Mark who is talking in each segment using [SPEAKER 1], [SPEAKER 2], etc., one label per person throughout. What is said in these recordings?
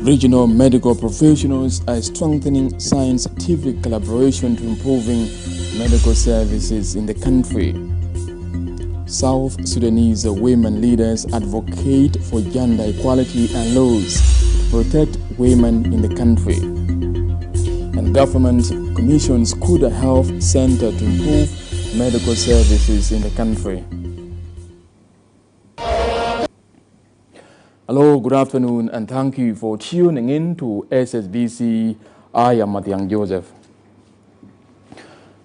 [SPEAKER 1] Regional medical professionals are strengthening scientific collaboration to improving medical services in the country. South Sudanese women leaders advocate for gender equality and laws to protect women in the country. And government commissions Kuda Health Center to improve medical services in the country. Hello, good afternoon, and thank you for tuning in to SSBC. I am Matiang Joseph.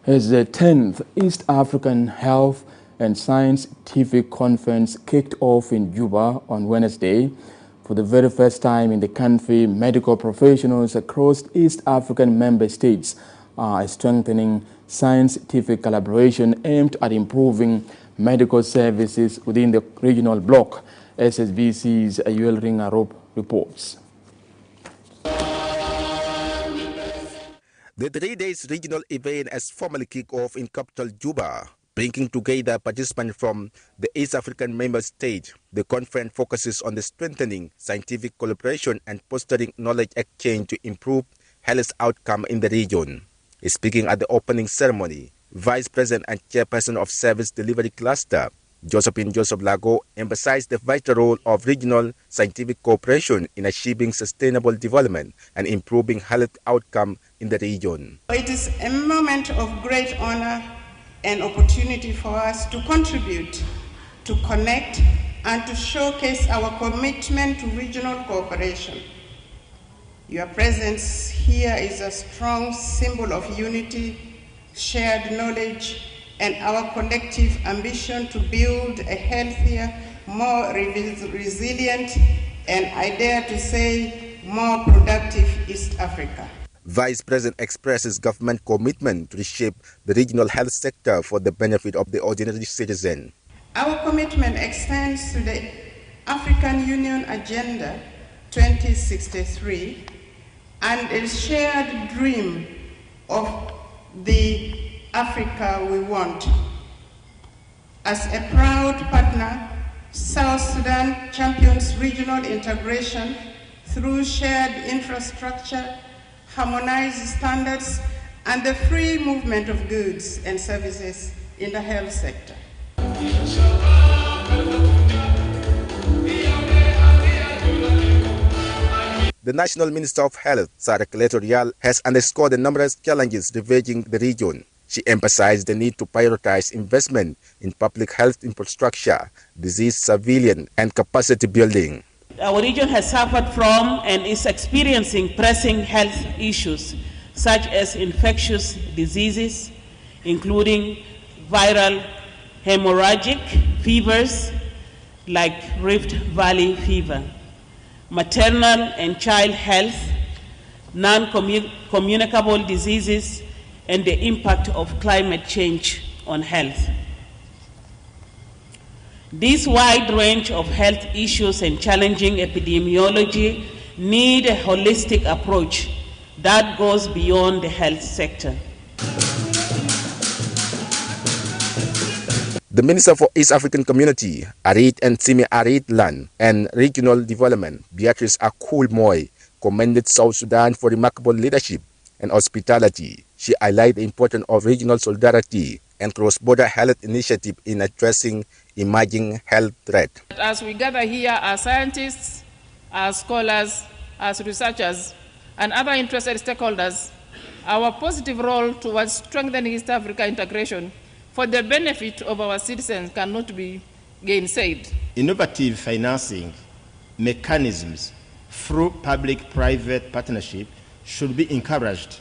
[SPEAKER 1] As the 10th East African Health and Scientific Conference kicked off in Juba on Wednesday, for the very first time in the country, medical professionals across East African member states are strengthening scientific collaboration aimed at improving medical services within the regional bloc. SSBC's Ayuel Ringarop reports.
[SPEAKER 2] The 3 days regional event has formally kicked off in capital Juba, bringing together participants from the East African member states. The conference focuses on the strengthening scientific collaboration and fostering knowledge exchange to improve health outcomes in the region. Speaking at the opening ceremony, Vice President and Chairperson of Service Delivery Cluster, Josephine Joseph Lago, emphasized the vital role of regional scientific cooperation in achieving sustainable development and improving health outcomes in the region.
[SPEAKER 3] It is a moment of great honor and opportunity for us to contribute, to connect, and to showcase our commitment to regional cooperation. Your presence here is a strong symbol of unity, shared knowledge, and our collective ambition to build a healthier, more resilient, and I dare to say, more productive East Africa.
[SPEAKER 2] Vice President expresses government commitment to reshape the regional health sector for the benefit of the ordinary citizen.
[SPEAKER 3] Our commitment extends to the African Union Agenda 2063 and a shared dream of the Africa we want. As a proud partner, South Sudan champions regional integration through shared infrastructure, harmonized standards, and the free movement of goods and services in the health sector.
[SPEAKER 2] The National Minister of Health, Sarah Kletorial, has underscored the numerous challenges ravaging the region. She emphasized the need to prioritize investment in public health infrastructure, disease surveillance, and capacity building.
[SPEAKER 4] Our region has suffered from and is experiencing pressing health issues such as infectious diseases, including viral hemorrhagic fevers like Rift Valley fever, maternal and child health, non-communicable diseases, and the impact of climate change on health. This wide range of health issues and challenging epidemiology need a holistic approach that goes beyond the health sector.
[SPEAKER 2] The Minister for East African Community, Arid and Semi-Arid Land and Regional Development, Beatrice Akul-Moy, commended South Sudan for remarkable leadership and hospitality. She highlighted the importance of regional solidarity and cross-border health initiative in addressing emerging health threats.
[SPEAKER 5] As we gather here as scientists, as scholars, as researchers, and other interested stakeholders, our positive role towards strengthening East Africa integration for the benefit of our citizens cannot be gainsaid.
[SPEAKER 6] Innovative financing mechanisms through public-private partnership should be encouraged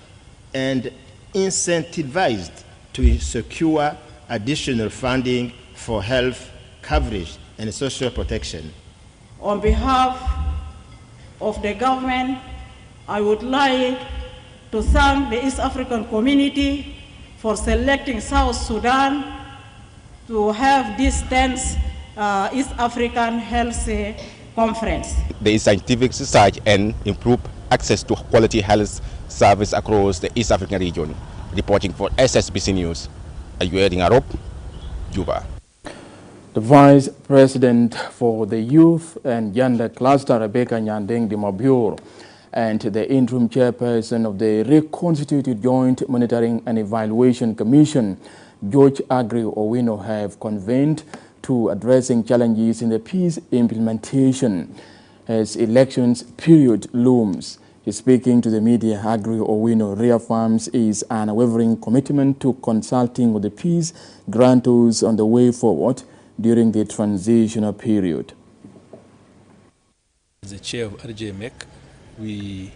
[SPEAKER 6] and incentivized to secure additional funding for health coverage and social protection.
[SPEAKER 7] On behalf of the government, I would like to thank the East African community for selecting South Sudan to have this 10th East African Health Conference.
[SPEAKER 2] The scientific research and improve access to quality health service across the East African region. Reporting for SSBC News, Ayuel Ringarop, Juba.
[SPEAKER 1] The Vice President for the Youth and Gender Cluster, Rebecca Nyandeng de Mabior, and the interim chairperson of the reconstituted Joint Monitoring and Evaluation Commission, George Aggrey Owino, have convened to addressing challenges in the peace implementation as elections period looms. Speaking to the media, Aggrey Owino reaffirms his unwavering commitment to consulting with the peace grantors on the way forward during the transitional period.
[SPEAKER 8] As the chair of RJMEC, we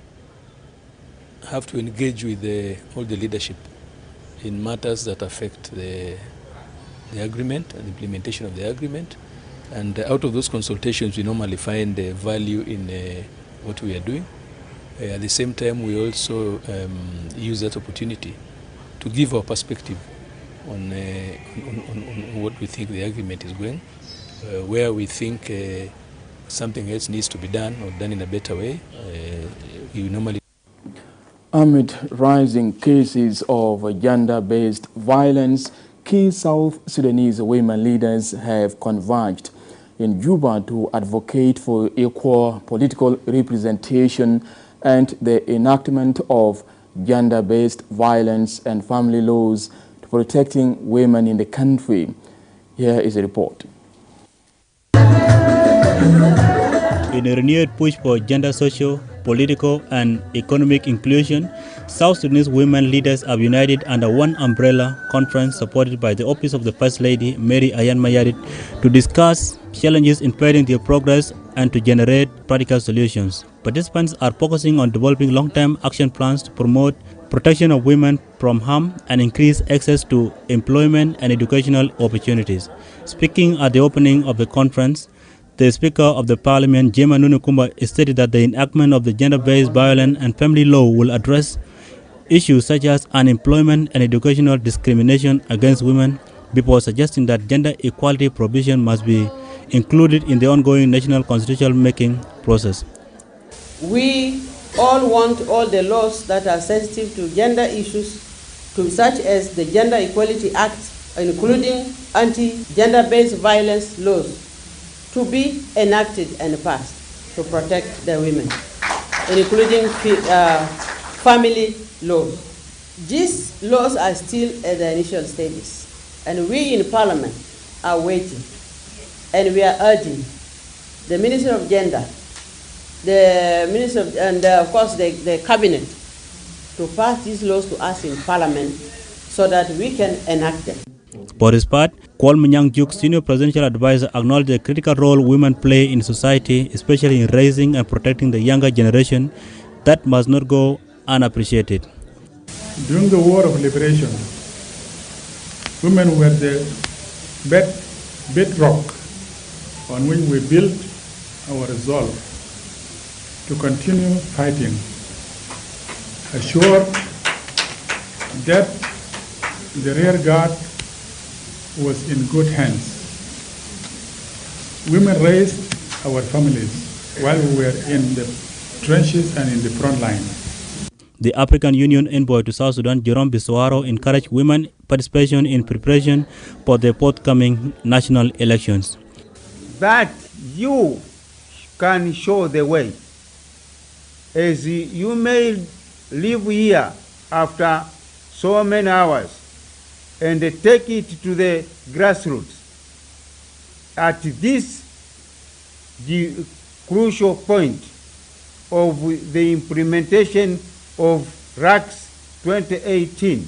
[SPEAKER 8] have to engage with all the leadership in matters that affect the agreement and the implementation of the agreement. And out of those consultations, we normally find value in what we are doing. At the same time, we also use that opportunity to give our perspective on what we think the agreement is going, where we think something else needs to be done or done in a better way. We normally.
[SPEAKER 1] Amid rising cases of gender-based violence, key South Sudanese women leaders have converged in Juba to advocate for equal political representation and the enactment of gender-based violence and family laws to protecting women in the country. Here is a report.
[SPEAKER 9] In a renewed push for gender, social, political and economic inclusion, South Sudanese women leaders have united under one umbrella conference supported by the Office of the First Lady, Mary Ayan Mayadit, to discuss challenges impeding their progress and to generate practical solutions. Participants are focusing on developing long-term action plans to promote protection of women from harm and increase access to employment and educational opportunities. Speaking at the opening of the conference, the Speaker of the Parliament, Jema Nunukumba, stated that the enactment of the gender-based violence and family law will address issues such as unemployment and educational discrimination against women, before suggesting that gender equality provision must be included in the ongoing national constitutional making process.
[SPEAKER 10] We all want all the laws that are sensitive to gender issues, such as the Gender Equality Act, including anti-gender-based violence laws, to be enacted and passed to protect the women, including family laws. These laws are still at the initial stages, and we in Parliament are waiting, and we are urging the Minister of Gender, the Minister of, and of course the Cabinet to pass these laws to us in Parliament so that we can enact them.
[SPEAKER 9] For his part, Kwal Munyang Juk, Senior Presidential Advisor, acknowledged the critical role women play in society, especially in raising and protecting the younger generation, that must not go unappreciated.
[SPEAKER 11] During the War of Liberation, women were the bedrock on which we built our resolve to continue fighting, assured that the rear guard was in good hands. Women raised our families while we were in the trenches and in the front line.
[SPEAKER 9] The African Union envoy to South Sudan, Jerome Biswaro, encouraged women participation in preparation for the forthcoming national elections.
[SPEAKER 12] That you can show the way. As you may live here after so many hours and take it to the grassroots. At this the crucial point of the implementation of RACS 2018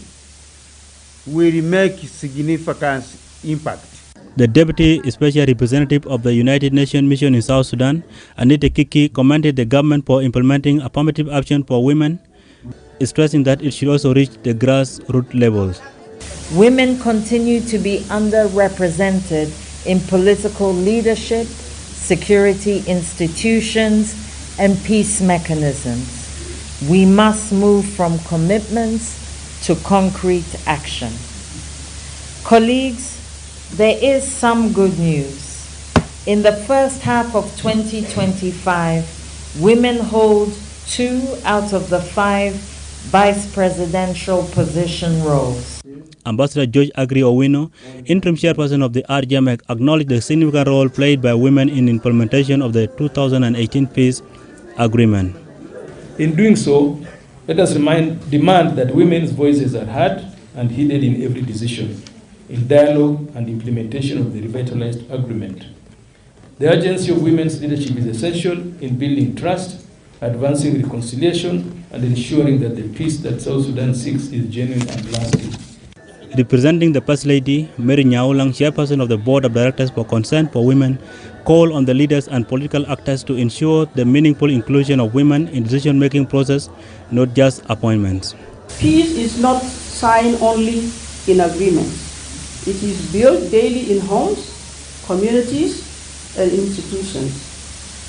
[SPEAKER 12] will make significant impact.
[SPEAKER 9] The Deputy Special Representative of the United Nations Mission in South Sudan, Anita Kiki, commended the government for implementing affirmative action for women, stressing that it should also reach the grassroots levels.
[SPEAKER 13] Women continue to be underrepresented in political leadership, security institutions, and peace mechanisms. We must move from commitments to concrete action. Colleagues, there is some good news. In the first half of 2025, women hold 2 out of the 5 vice presidential position roles.
[SPEAKER 9] Ambassador George Aggrey Owino, interim chairperson of the RJMEC, acknowledged the significant role played by women in implementation of the 2018 peace agreement.
[SPEAKER 8] In doing so, let us demand that women's voices are heard and heeded in every decision, in dialogue and implementation of the revitalized agreement. The urgency of women's leadership is essential in building trust, advancing reconciliation, and ensuring that the peace that South Sudan seeks is genuine and lasting.
[SPEAKER 9] Representing the First Lady, Mary Nyaulang, chairperson of the Board of Directors for Concern for Women, called on the leaders and political actors to ensure the meaningful inclusion of women in decision-making process, not just appointments.
[SPEAKER 14] Peace is not signed only in agreements. It is built daily in homes, communities, and institutions.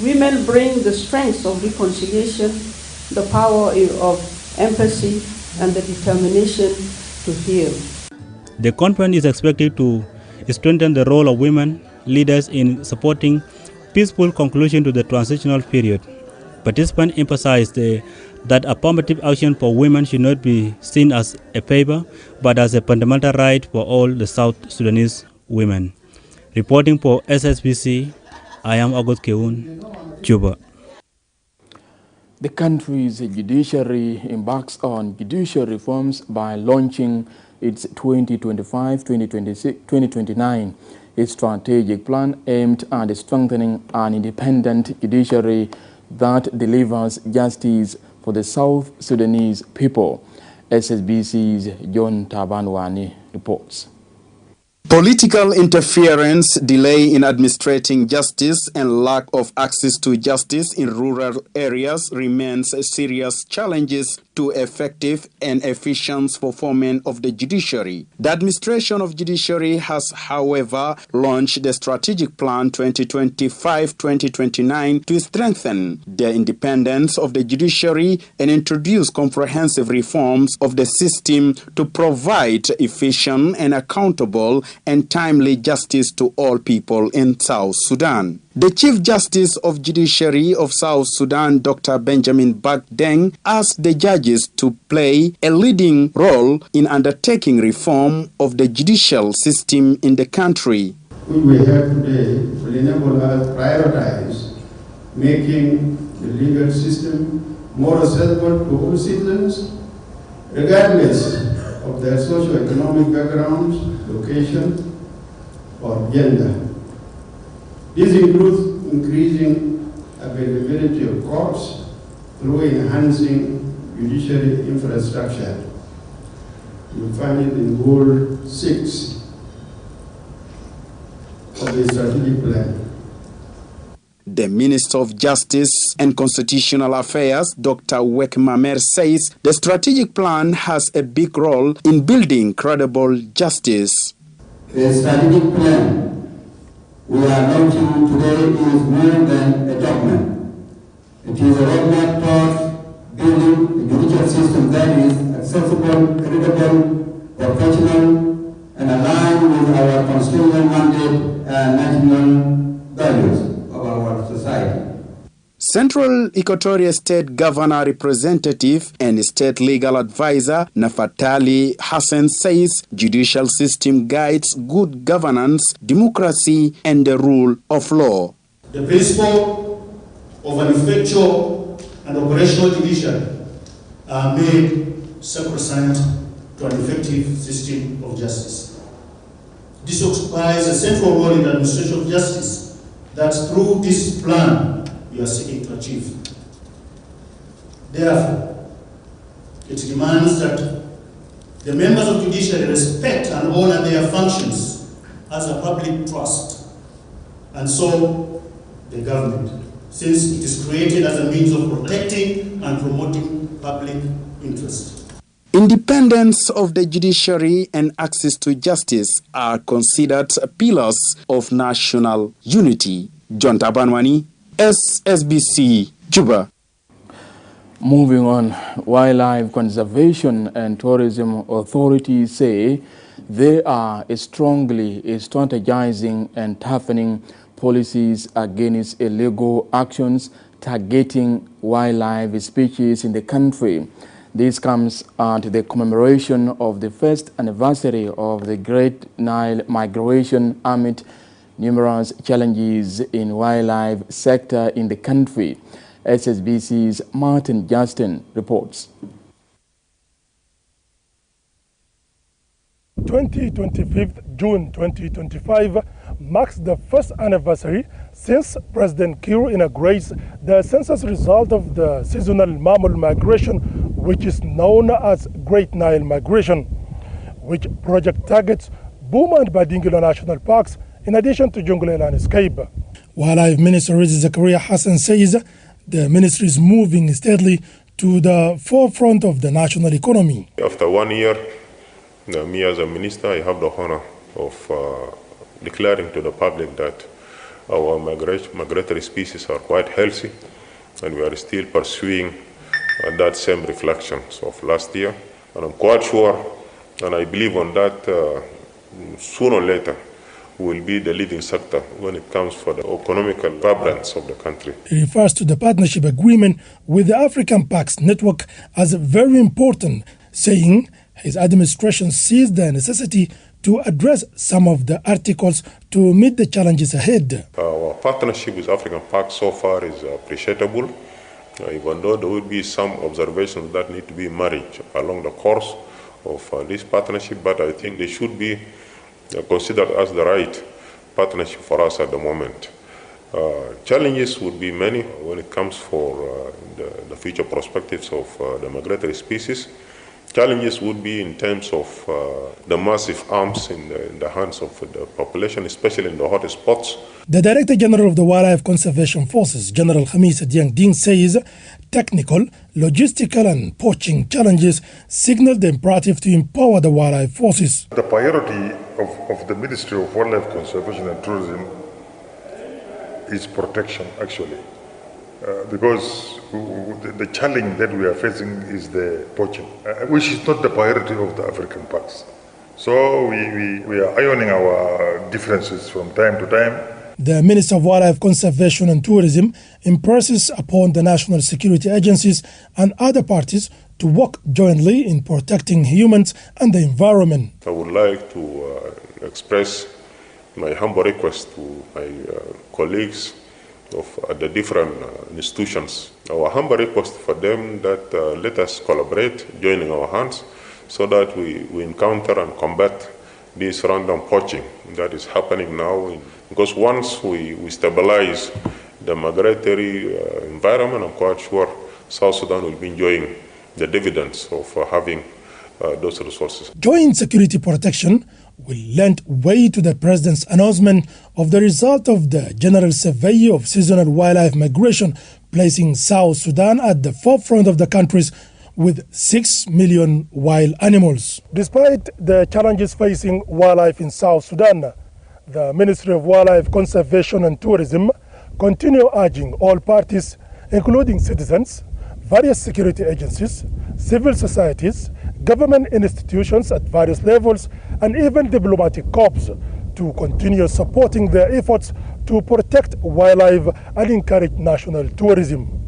[SPEAKER 14] Women bring the strength of reconciliation, the power of empathy, and the determination to heal.
[SPEAKER 9] The conference is expected to strengthen the role of women leaders in supporting peaceful conclusion to the transitional period. Participants emphasized that affirmative action for women should not be seen as a favor, but as a fundamental right for all the South Sudanese women. Reporting for SSBC, I am August Keun, Juba.
[SPEAKER 1] The country's judiciary embarks on judicial reforms by launching its 2025-2029 strategic plan aimed at strengthening an independent judiciary that delivers justice for the South Sudanese people. SSBC's John Tabanwani reports.
[SPEAKER 15] Political interference, delay in administrating justice, and lack of access to justice in rural areas remains serious challenges to effective and efficient performance of the judiciary. The administration of judiciary has, however, launched the strategic plan 2025-2029 to strengthen the independence of the judiciary and introduce comprehensive reforms of the system to provide efficient and accountable and timely justice to all people in South Sudan. The Chief Justice of Judiciary of South Sudan, Dr. Benjamin Bakdeng, asked the judges to play a leading role in undertaking reform of the judicial system in the country.
[SPEAKER 16] What we have today will enable us to prioritize making the legal system more accessible to all citizens, regardless of their socio-economic backgrounds, location, or gender. This includes increasing availability of courts through enhancing judiciary infrastructure. You will find it in Goal 6 of the strategic plan.
[SPEAKER 15] The Minister of Justice and Constitutional Affairs, Dr. Wekmamer, says the strategic plan has a big role in building credible justice.
[SPEAKER 17] The strategic plan we are launching today is more than a document. It is a roadmap towards building a judicial system that is accessible, credible, professional, and aligned with our constitutional mandate and national values of our society.
[SPEAKER 15] Central Equatoria State Governor Representative and State Legal Advisor Nafatali Hassan says judicial system guides good governance, democracy, and the rule of law.
[SPEAKER 16] The principle of an effectual and operational judiciary are made sacrosanct to an effective system of justice. This occupies a central role in the administration of justice that through this plan you are seeking to achieve. Therefore, it demands that the members of judiciary respect and honor their functions as a public trust, and so the government, since it is created as a means of protecting and promoting public interest.
[SPEAKER 15] Independence of the judiciary and access to justice are considered pillars of national unity. John Tabanwani, SSBC, Juba.
[SPEAKER 1] Moving on, Wildlife Conservation and Tourism authorities say they are strongly strategizing and toughening policies against illegal actions targeting wildlife species in the country. This comes at the commemoration of the first anniversary of the Great Nile Migration amid numerous challenges in wildlife sector in the country. SSBC's Martin Justin reports.
[SPEAKER 18] 25th June 2025 marks the first anniversary since President Kiir inaugurates the census result of the seasonal mammal migration, which is known as Great Nile Migration, which project targets Buma and Badingilo National Parks in addition to Jungle Landscape. Wildlife Minister Reza Zakaria Hassan says the ministry is moving steadily to the forefront of the national economy.
[SPEAKER 19] After 1 year, me as a minister, I have the honor of declaring to the public that our migratory species are quite healthy, and we are still pursuing that same reflections of last year. And I'm quite sure, and I believe on that, sooner or later, will be the leading sector when it comes for the economical vibrance of the country.
[SPEAKER 18] He refers to the partnership agreement with the African Parks Network as very important, saying his administration sees the necessity to address some of the articles to meet the challenges ahead.
[SPEAKER 19] Our partnership with African Parks so far is appreciable, even though there will be some observations that need to be married along the course of this partnership, but I think they should be considered as the right partnership for us at the moment. Challenges would be many when it comes for the future perspectives of the migratory species. Challenges would be in terms of the massive arms in the hands of the population, especially in the hot spots.
[SPEAKER 18] The Director General of the Wildlife Conservation Forces, General Hamis Dieng Ding, says technical, logistical and poaching challenges signal the imperative to empower the wildlife forces.
[SPEAKER 20] The priority of the Ministry of Wildlife Conservation and Tourism is protection, actually. Because the challenge that we are facing is the poaching, which is not the priority of the African parks. So we are ironing our differences from time to time.
[SPEAKER 18] The Minister of Wildlife Conservation and Tourism impresses upon the national security agencies and other parties to work jointly in protecting humans and the environment.
[SPEAKER 19] I would like to express my humble request to my colleagues of the different institutions. Our humble request for them that let us collaborate, joining our hands, so that we encounter and combat this random poaching that is happening now. Because once we stabilize the migratory environment, I'm quite sure South Sudan will be enjoying the dividends of having those resources.
[SPEAKER 18] Joint security protection will lend way to the President's announcement of the result of the General Survey of Seasonal Wildlife Migration, placing South Sudan at the forefront of the countries with 6 million wild animals. Despite the challenges facing wildlife in South Sudan, the Ministry of Wildlife Conservation and Tourism continue urging all parties, including citizens, various security agencies, civil societies, government institutions at various levels, and even diplomatic corps to continue supporting their efforts to protect wildlife and encourage national tourism.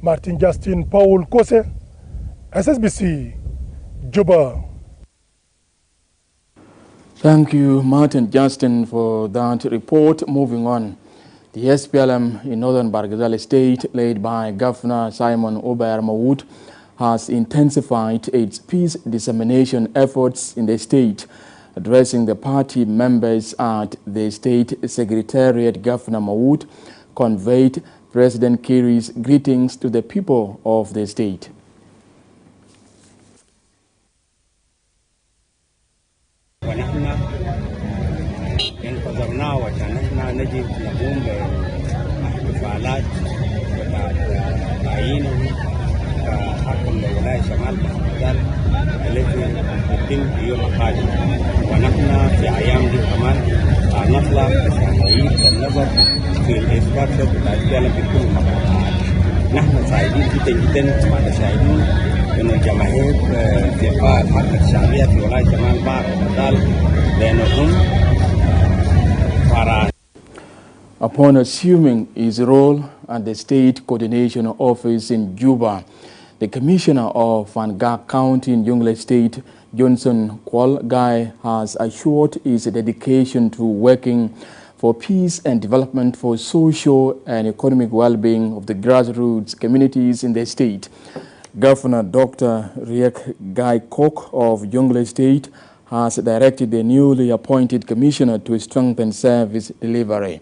[SPEAKER 18] Martin Justin Paul Kose, SSBC, Juba.
[SPEAKER 1] Thank you, Martin Justin, for that report. Moving on, the SPLM in northern Bargazal State, led by Governor Simon Obair Mawood, has intensified its peace dissemination efforts in the state. Addressing the party members at the state secretariat, Governor Mawood conveyed President Kiir's greetings to the people of the state.
[SPEAKER 21] انتظرناه عشان احنا نجي نقوم باحتفالات بتاعت تعيينه كحكم لولاية شمال بحر التي تتم في يوم القادم، ونحن في ايام دي كمان نطلع عشان نعيد النظر في الاستراكشر بتاع الفعل في كل المقاطعات. نحن سعيدين جدا جدا كما شاهدين ان الجماهير في إلقاء الحركة الشعبية في ولاية شمال بحر الغزال بانهم
[SPEAKER 1] Upon assuming his role at the State Coordination Office in Juba, the Commissioner of Fangak County in Jonglei State, Johnson Kwal Gai, has assured his dedication to working for peace and development for social and economic well-being of the grassroots communities in the state. Governor Dr. Riek Gai Kok of Jonglei State has directed the newly appointed commissioner to strengthen service delivery.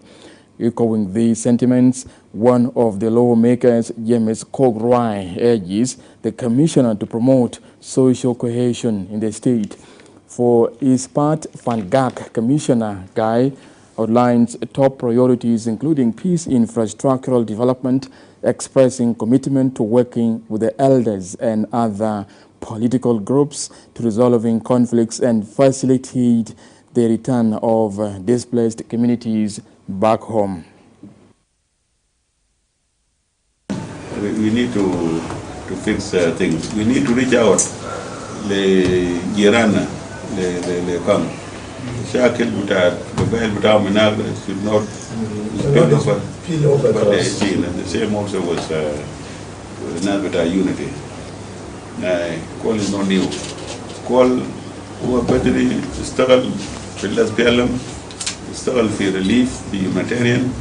[SPEAKER 1] Echoing these sentiments, one of the lawmakers, James Kograi, urges the commissioner to promote social cohesion in the state. For his part, Fangak Commissioner Gai outlines top priorities including peace, infrastructural development, expressing commitment to working with the elders and other political groups to resolving conflicts and facilitate the return of displaced communities back home.
[SPEAKER 3] We need to fix things. We need to reach out. Le Girana, le Kang. Shakil Butar, the Bell Butar Minagre should not spill over the scene. And the same also was Nagata Unity. Call is not new. Call who are better struggle في الأسبيلم اشتغل في relief في humanitarian.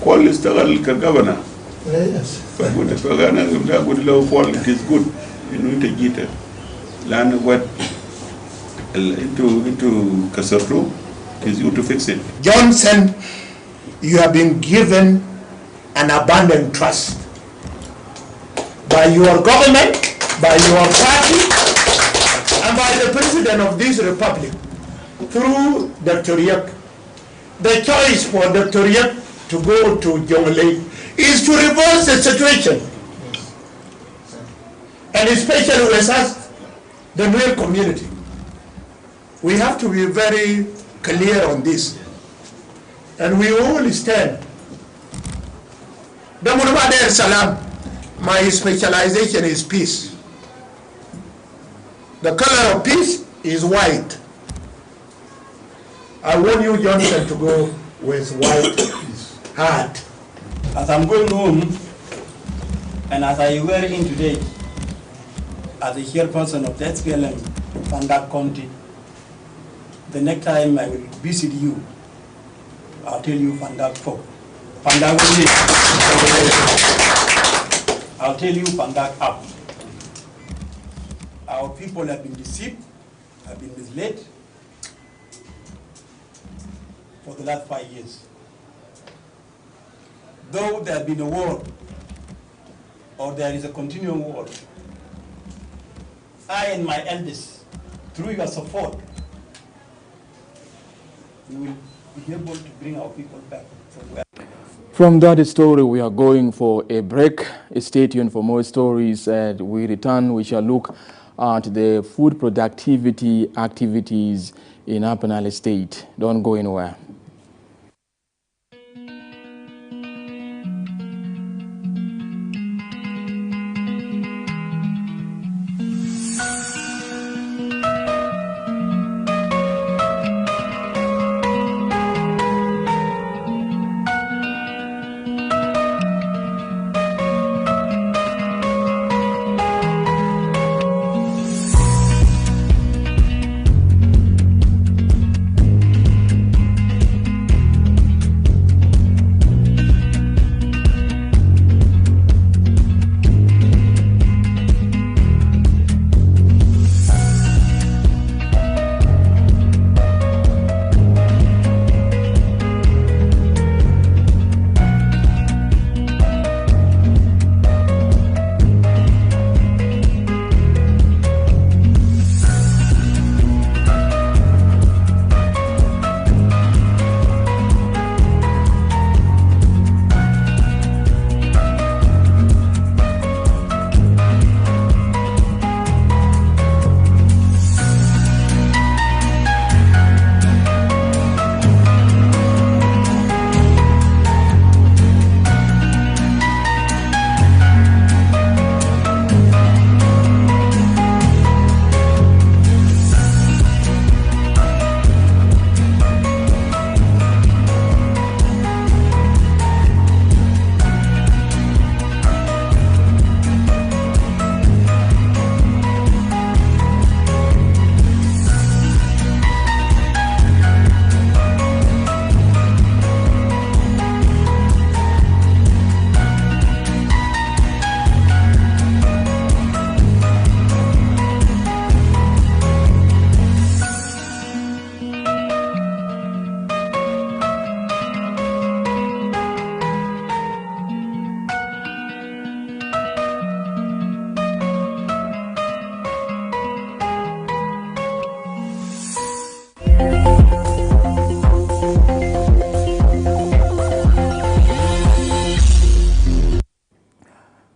[SPEAKER 3] Call اشتغل كجبنة. Yes. فقلت فأنا قلت له Paul it is good. إنه أنت جيت. لأن what into Kasartu is you to fix it.
[SPEAKER 22] Johnson, you have been given an abundant trust by your government, by your party, and by the president of this republic through Dr. Riek. The choice for Dr. Riek to go to Jonglei is to reverse the situation, and especially with us, the Nuer community. We have to be very clear on this, and we all stand. Dar Salam, my specialization is peace. The color of peace is white. I want you, Johnson, to go with white hat.
[SPEAKER 23] As I'm going home, and as I wear in today, as a chairperson of the SPLM Fangak County, the next time I will visit you, I'll tell you Fangak folk. Fangak I'll tell you Fangak up. Our people have been deceived, have been misled for the last 5 years. Though there has been a war, or there is a continuing war, I and my elders, through your support, we will be able to bring our people back from where.
[SPEAKER 1] From that story, we are going for a break. Stay tuned for more stories. We return, we shall look at the food productivity activities in Upper Nile State. Don't go anywhere.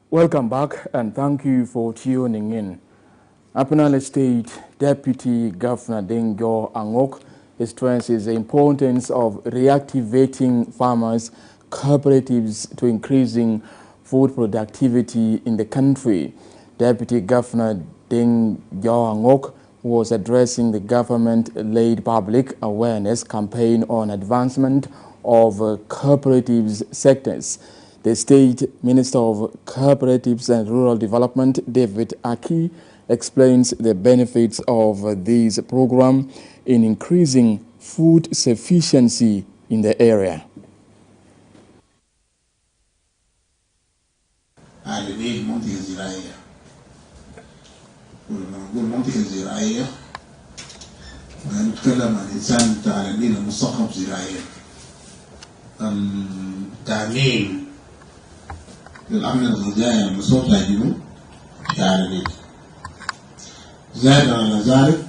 [SPEAKER 1] Welcome back and thank you for tuning in. Apenal State Deputy Governor Deng Gyo Angok stresses the importance of reactivating farmers' cooperatives to increasing food productivity in the country. Deputy Governor Deng Gyo Angok was addressing the government-led public awareness campaign on advancement of cooperatives sectors. The State Minister of Cooperatives and Rural Development, David Aki, explains the benefits of this program in increasing food sufficiency in the area.
[SPEAKER 4] والمنطقة الزراعية نتكلم عن إنسان تعلمين مثقف زراعيا. التأمين للأمن الغذائي المسؤول عن تعلمين. زائد على ذلك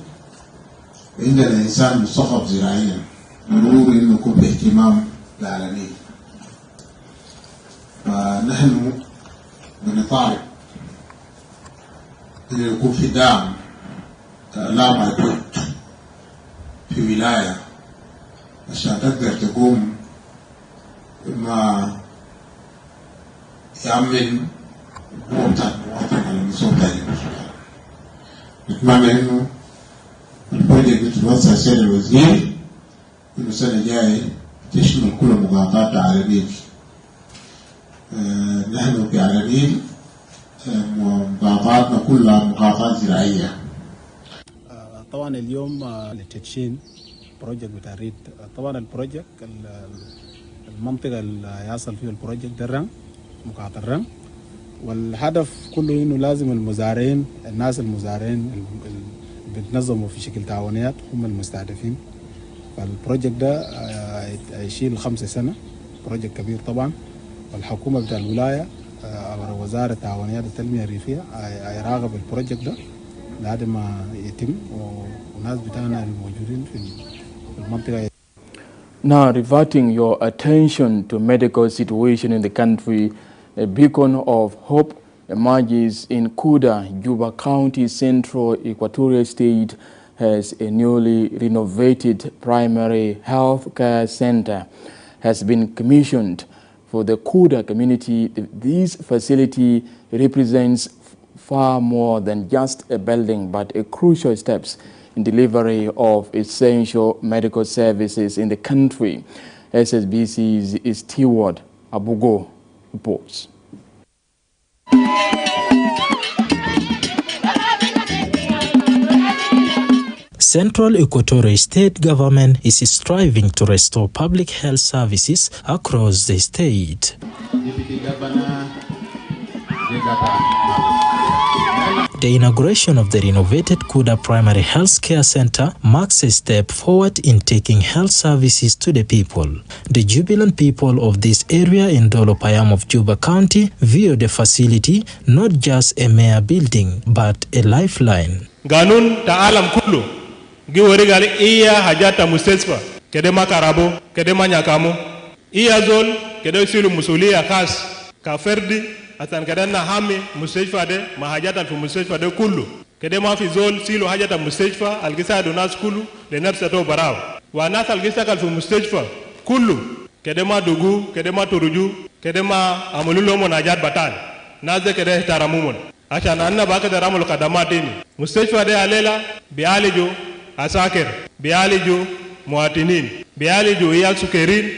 [SPEAKER 4] عندنا إنسان مثقف زراعيا ضروري إنه يكون باهتمام العالمين. فنحن بنطالب إنه يكون في دعم لا محدود في ولاية عشان تقدر تقوم ما يعمل مواطن على مستوى المسؤولية. نتمنى إنه البروجكت بتوسع سنة الوزير إنه السنة الجاية تشمل كل مقاطعات على النيل. نحن في على النيل مقاطعاتنا كلها مقاطعات زراعية.
[SPEAKER 5] طبعا اليوم لتدشين بروجكت بتاع ريد. طبعا البروجكت المنطقة اللي يصل فيه البروجكت ده الرنج مقاطع الرنج، والهدف كله انه لازم المزارعين الناس المزارعين اللي بيتنظموا في شكل تعاونيات هم المستهدفين. فالبروجكت ده هيشيل 5 سنة، بروجكت كبير طبعا. والحكومة بتاع الولاية أو وزارة التعاونيات التنمية الريفية هيراقب البروجكت ده لحد ما يتم، والناس بتاعنا الموجودين في المنطقة.
[SPEAKER 1] Now, reverting your attention to medical situation in the country, a beacon of hope emerges in Kuda, Juba County, Central Equatorial State, has a newly renovated primary health care center has been commissioned for the Kuda community. This facility represents far more than just a building, but a crucial steps in delivery of essential medical services in the country. SSBC's Steward Abugo reports.
[SPEAKER 6] Central Equatorial State government is striving to restore public health services across the state. The inauguration of the renovated Kuda Primary Health Care Center marks a step forward in taking health services to the people. The jubilant people of this area in Dolopayam of Juba County view the facility not just a mere building, but a lifeline.
[SPEAKER 24] Ganun ta'alam kullu giwori gali iya hajata mustasfa kedema karabo kedema nyakamo iya zol kedo silu musulia kas ka ferdi atan kadana hami mustashfa de mahajata fi mustashfa de kullu kedema fi zol silu hajata mustashfa algisa do nas kullu le nafsa to baraw wa nas algisa kal fi mustashfa kullu kedema dugu kedema turuju kedema amululo mon hajat batal naze kede taramumon عشان أنا باكد رامل خدماتني مستشفى ده عليلا بيعالجو أساكر بيعالجو مواطنين بيعالجو إياك سكرين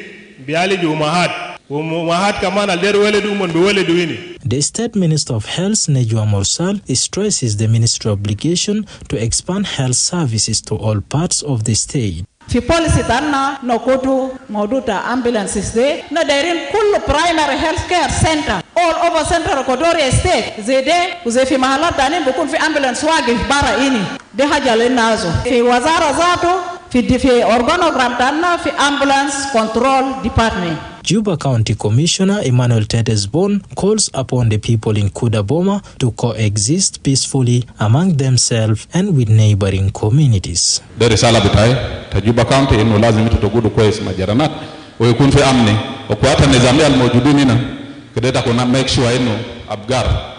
[SPEAKER 24] بيعالجو أمهات وأمهات كمان الدير ولدو من بولدو إني.
[SPEAKER 6] The State Minister of Health, Nejwa Morsal, stresses the ministry obligation to expand health services to all parts of the state.
[SPEAKER 7] في policy تاعنا نقودو موضوع ambulances ده نديرين كل primary health care center all over Central Equatorial State زي ده وزي في محلات تانيين بيكون في ambulance واقف برا إني ده حاجة للنازو في وزارة ذاته في organogram تاعنا في ambulance control department.
[SPEAKER 6] Juba County Commissioner Emmanuel Tetes-Bon calls upon the people in Kudaboma to coexist peacefully among themselves and with neighboring communities.
[SPEAKER 25] ده رسالة بتاعي تجوبا كاونتي إنه لازم تتوجدوا كويس مع جيرانات ويكون في أمن وقوات النظامية الموجودين هنا كده تكون make sure إنه أبقار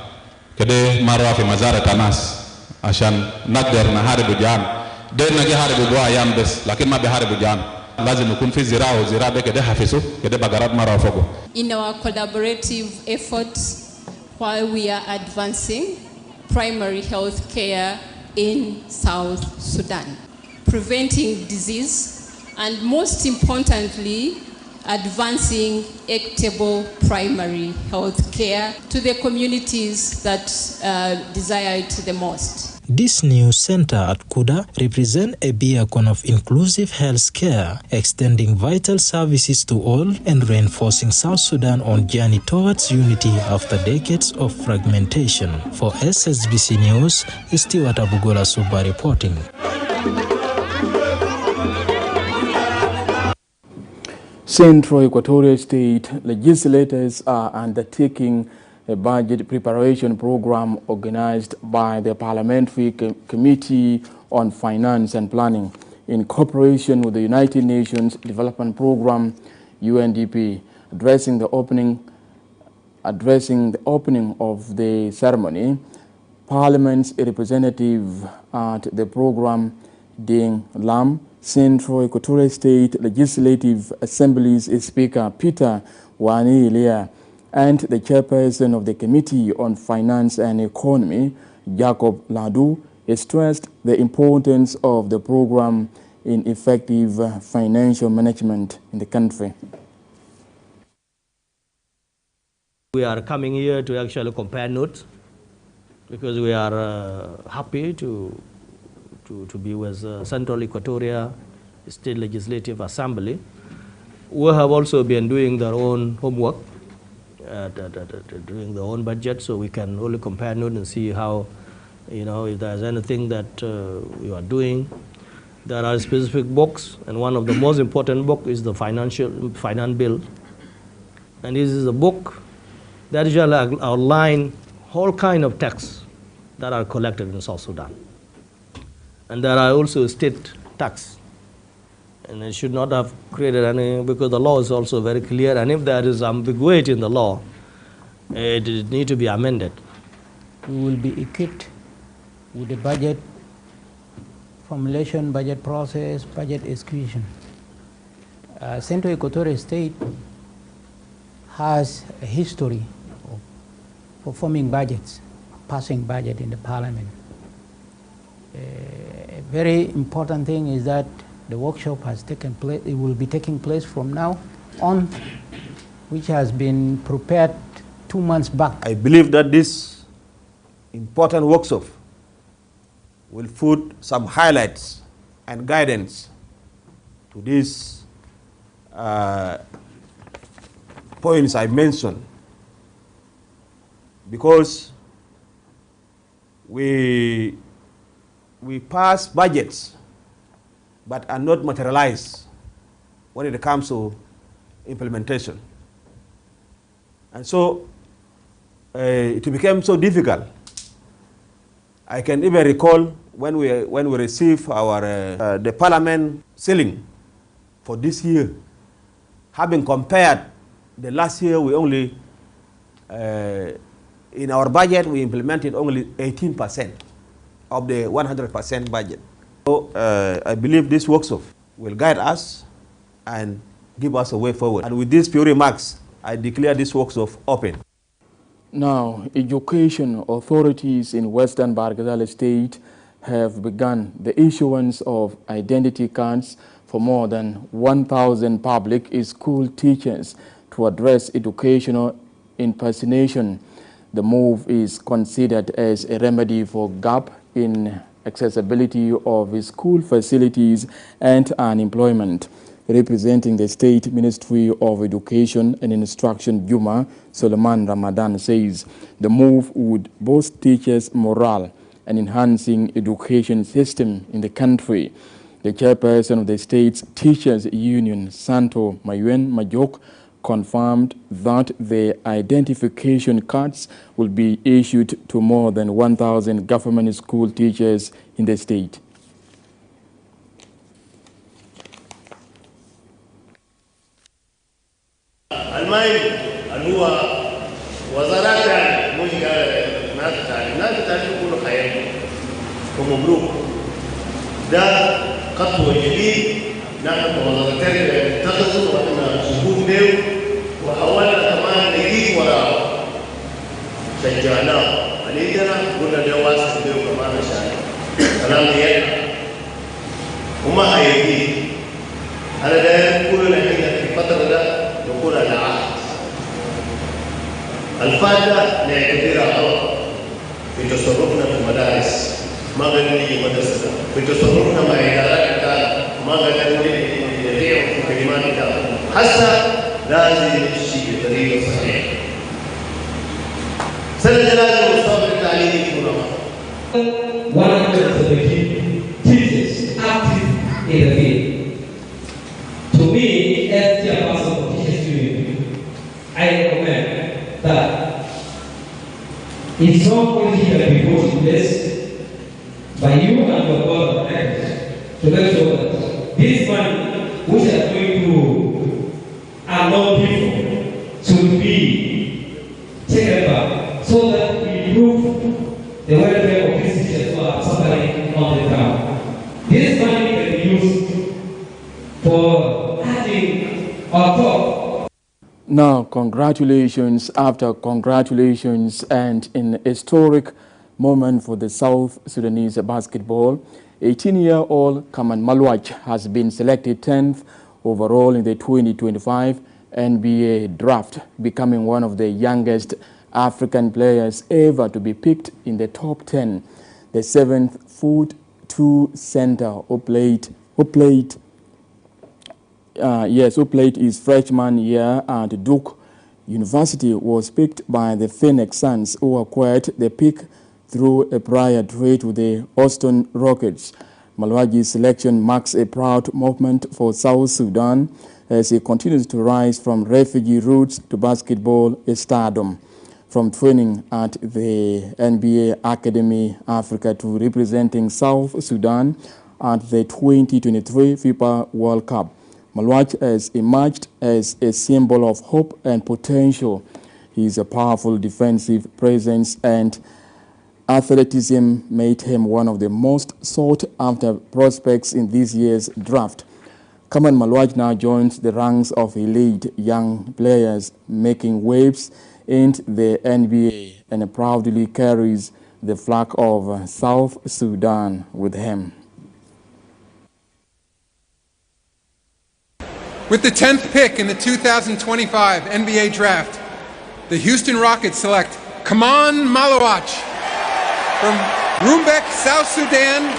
[SPEAKER 25] كده مرة في مزارة الناس عشان نقدر نحارب جان ده نجي حارب بوا أيام بس لكن ما بيحارب جان لازم يكون في زراعة وزراعة ده كده حفظه كده بقرات مرة فوقه.
[SPEAKER 2] In our collaborative efforts while we are advancing primary health care in South Sudan, preventing disease, and most importantly, advancing equitable primary health care to the communities that desire it the most.
[SPEAKER 6] This new center at Kuda represents a beacon of inclusive health care, extending vital services to all and reinforcing South Sudan on journey towards unity after decades of fragmentation. For SSBC News, Stewart Abugola Suba reporting.
[SPEAKER 1] Central Equatorial State legislators are undertaking a budget preparation program organized by the Parliamentary Committee on Finance and Planning in cooperation with the United Nations Development Programme, UNDP. Addressing the opening of the ceremony, Parliament's representative at the program, Ding Lam, Central Equatorial State Legislative Assembly's Speaker Peter Wani Ilia, and the chairperson of the Committee on Finance and Economy, Jacob Ladu, stressed the importance of the program in effective financial management in the country.
[SPEAKER 10] We are coming here to actually compare notes because we are happy to be with Central Equatoria State Legislative Assembly, who have also been doing their own homework, doing their own budget, so we can only compare notes and see how, if there's anything that you are doing. There are specific books, and one of the most important books is the finance bill. And this is a book that usually outline all kind of tax that are collected in South Sudan. And there are also state tax. And it should not have created any, because the law is also very clear, and if there is ambiguity in the law, it needs to be amended.
[SPEAKER 11] We will be equipped with the budget formulation, budget process, budget execution. Central Equatorial State has a history of performing budgets, passing budget in the parliament. A very important thing is that the workshop has taken place, it will be taking place from now on, which has been prepared 2 months back.
[SPEAKER 12] I believe that this important workshop will put some highlights and guidance to these points I mentioned, because we pass budgets but are not materialized when it comes to implementation. And so it became so difficult. I can even recall when we received our the parliament ceiling for this year, having compared the last year, we only in our budget we implemented only 18% of the 100% budget. So I believe this workshop will guide us and give us a way forward. And with these few remarks, I declare this workshop open.
[SPEAKER 1] Now, education authorities in Western Bargazal State have begun the issuance of identity cards for more than 1,000 public school teachers to address educational impersonation. The move is considered as a remedy for gap in accessibility of school facilities and unemployment. Representing the State Ministry of Education and Instruction, Juma Solomon Ramadan says the move would boost teachers' morale and enhancing education system in the country. The chairperson of the state's teachers union, Santo Mayuen Majok, confirmed that the identification cards will be issued to more than 1,000 government school teachers in the state.
[SPEAKER 13] المهم هو وزارات
[SPEAKER 8] تتعلم كل حياتهم ومبروك. ده خطوة جديد نحن نتخذه وأن نقوم به وحاولنا كمان نجيب وراءه شجعناه علينا قلنا ده واسع به كمان عشان كلام يلا وما هيجي أنا دايما أقول لك في الفترة ده نقول على عهد الفائدة نعتبرها في تصرفنا في المدارس ما قدرنا نيجي مدرسة في تصرفنا مع إدارات ما قدرنا نبيع في كلمات حتى لازم نمشي بطريقة صحيحة. سنة لازم مستوى التعليم يكون
[SPEAKER 9] one of the teachers active in the field. To me, as chairperson of Teachers Union, I recommend that it's not only that we put in place by you and your board of directors to make sure that this money, which are going to allow people to be taken back, so that we improve the welfare of these teachers who are suffering on the ground. This money can be used for adding on top.
[SPEAKER 1] Now, congratulations after congratulations, and in a historic moment for the South Sudanese basketball, 18-year-old Kaman Malwach has been selected 10th overall in the 2025 NBA draft, becoming one of the youngest African players ever to be picked in the top 10. The 7'2" center who played his freshman year at Duke University was picked by the Phoenix Suns, who acquired the pick through a prior trade with the Houston Rockets. Malwaji's selection marks a proud moment for South Sudan as he continues to rise from refugee roots to basketball stardom. From training at the NBA Academy Africa to representing South Sudan at the 2023 FIBA World Cup, Malwach has emerged as a symbol of hope and potential. He is a powerful defensive presence, and athleticism made him one of the most sought-after prospects in this year's draft. Kaman Malwach now joins the ranks of elite young players making waves in the NBA and proudly carries the flag of South Sudan with him.
[SPEAKER 13] With the 10th pick in the 2025 NBA Draft, the Houston Rockets select Kaman Malwach from Rumbek, South Sudan,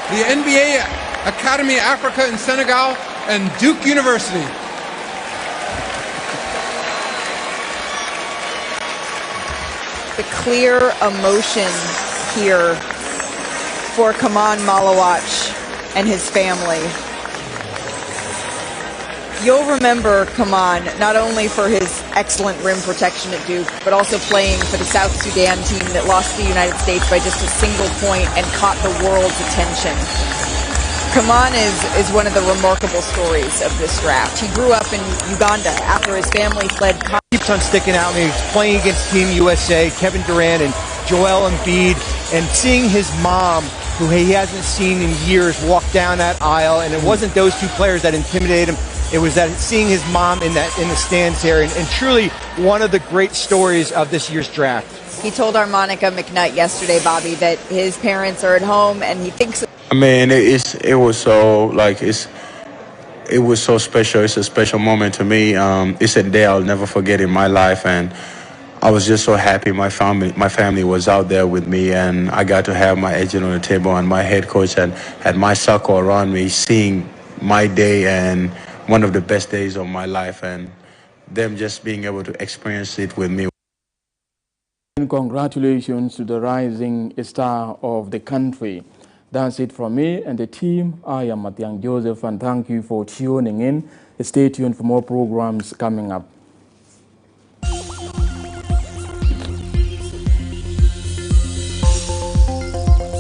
[SPEAKER 13] the NBA Academy Africa in Senegal, and Duke University.
[SPEAKER 14] The clear emotion here for Kaman Malwach and his family. You'll remember Kaman not only for his excellent rim protection at Duke, but also playing for the South Sudan team that lost to the United States by just a single point and caught the world's attention. Kaman is one of the remarkable stories of this draft. He grew up in Uganda after his family fled.
[SPEAKER 17] Keeps on sticking out. He's playing against Team USA, Kevin Durant and Joel Embiid, and seeing his mom, who he hasn't seen in years, walk down that aisle. And it wasn't those two players that intimidated him. It was that seeing his mom in the stands here, and truly one of the great stories of this year's draft.
[SPEAKER 14] He told our Monica McNutt yesterday, Bobby, that his parents are at home, and he thinks.
[SPEAKER 26] I mean, it was so it was so special. It's a special moment to me. It's a day I'll never forget in my life, and I was just so happy. My family was out there with me, and I got to have my agent on the table and my head coach and had my circle around me, seeing my day and one of the best days of my life, and them just being able to experience it with me.
[SPEAKER 1] Congratulations to the rising star of the country. That's it from me and the team. I am Matiang Joseph, and thank you for tuning in. Stay tuned for more programs coming up.